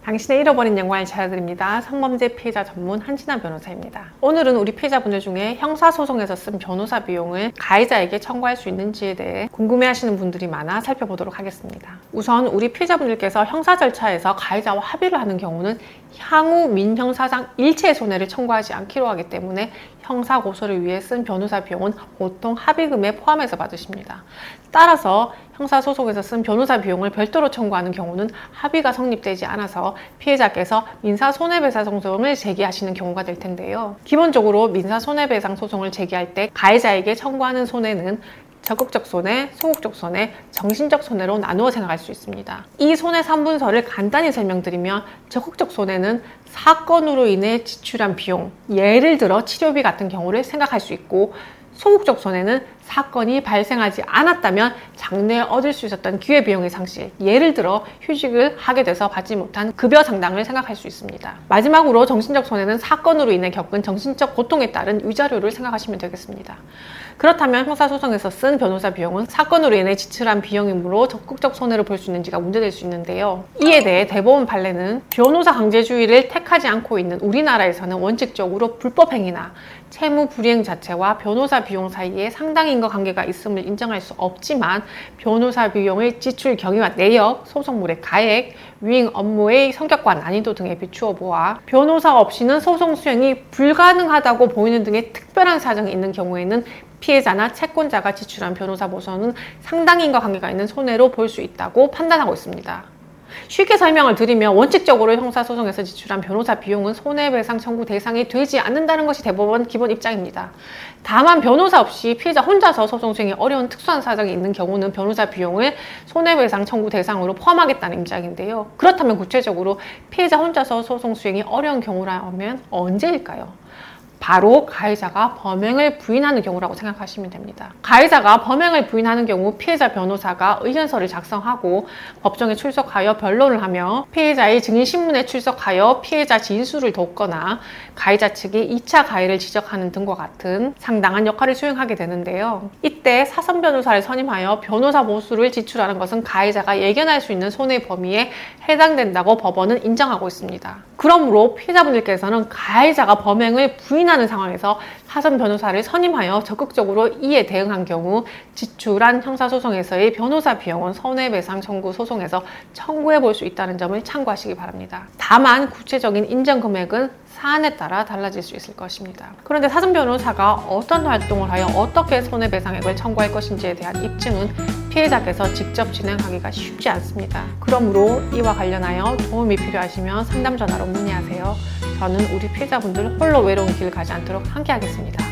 당신의 잃어버린 영광을 찾아드립니다. 성범죄 피해자 전문 한진아 변호사입니다. 오늘은 우리 피해자분들 중에 형사소송에서 쓴 변호사 비용을 가해자에게 청구할 수 있는지에 대해 궁금해하시는 분들이 많아 살펴보도록 하겠습니다. 우선 우리 피해자분들께서 형사 절차에서 가해자와 합의를 하는 경우는 향후 민형사상 일체의 손해를 청구하지 않기로 하기 때문에 형사 고소를 위해 쓴 변호사 비용은 보통 합의금에 포함해서 받으십니다. 따라서 형사소송에서 쓴 변호사 비용을 별도로 청구하는 경우는 합의가 성립되지 않아서 피해자께서 민사손해배상 소송을 제기하시는 경우가 될 텐데요. 기본적으로 민사손해배상 소송을 제기할 때 가해자에게 청구하는 손해는 적극적 손해, 소극적 손해, 정신적 손해로 나누어 생각할 수 있습니다. 이 손해 3분서를 간단히 설명드리면 적극적 손해는 사건으로 인해 지출한 비용, 예를 들어 치료비 같은 경우를 생각할 수 있고, 소극적 손해는 사건이 발생하지 않았다면 장래에 얻을 수 있었던 기회비용의 상실, 예를 들어 휴직을 하게 돼서 받지 못한 급여 상당을 생각할 수 있습니다. 마지막으로 정신적 손해는 사건으로 인해 겪은 정신적 고통에 따른 위자료를 생각하시면 되겠습니다. 그렇다면 형사소송에서 쓴 변호사 비용은 사건으로 인해 지출한 비용이므로 적극적 손해로 볼 수 있는지가 문제될 수 있는데요. 이에 대해 대법원 판례는 변호사 강제주의를 택하지 않고 있는 우리나라에서는 원칙적으로 불법행위나 채무 불이행 자체와 변호사 비용 사이에 상당히 인과관계가 있음을 인정할 수 없지만, 변호사 비용의 지출 경위와 내역, 소송물의 가액, 위임 업무의 성격과 난이도 등에 비추어 보아 변호사 없이는 소송 수행이 불가능하다고 보이는 등의 특별한 사정이 있는 경우에는 피해자나 채권자가 지출한 변호사 보수는 상당히 인과관계가 있는 손해로 볼 수 있다고 판단하고 있습니다. 쉽게 설명을 드리면 원칙적으로 형사소송에서 지출한 변호사 비용은 손해배상 청구 대상이 되지 않는다는 것이 대법원 기본 입장입니다. 다만 변호사 없이 피해자 혼자서 소송 수행이 어려운 특수한 사정이 있는 경우는 변호사 비용을 손해배상 청구 대상으로 포함하겠다는 입장인데요. 그렇다면 구체적으로 피해자 혼자서 소송 수행이 어려운 경우라면 언제일까요? 바로 가해자가 범행을 부인하는 경우라고 생각하시면 됩니다. 가해자가 범행을 부인하는 경우 피해자 변호사가 의견서를 작성하고 법정에 출석하여 변론을 하며 피해자의 증인신문에 출석하여 피해자 진술을 돕거나 가해자 측이 2차 가해를 지적하는 등과 같은 상당한 역할을 수행하게 되는데요. 이때 사선 변호사를 선임하여 변호사 보수를 지출하는 것은 가해자가 예견할 수 있는 손해 범위에 해당된다고 법원은 인정하고 있습니다. 그러므로 피해자분들께서는 가해자가 범행을 부인하는 상황에서 사선 변호사를 선임하여 적극적으로 이에 대응한 경우 지출한 형사소송에서의 변호사 비용은 손해배상 청구 소송에서 청구해 볼 수 있다는 점을 참고하시기 바랍니다. 다만 구체적인 인정 금액은 사안에 따라 달라질 수 있을 것입니다. 그런데 사전 변호사가 어떤 활동을 하여 어떻게 손해배상액을 청구할 것인지에 대한 입증은 피해자께서 직접 진행하기가 쉽지 않습니다. 그러므로 이와 관련하여 도움이 필요하시면 상담 전화로 문의하세요. 저는 우리 피해자분들 홀로 외로운 길을 가지 않도록 함께 하겠습니다.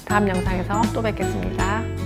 다음 영상에서 또 뵙겠습니다.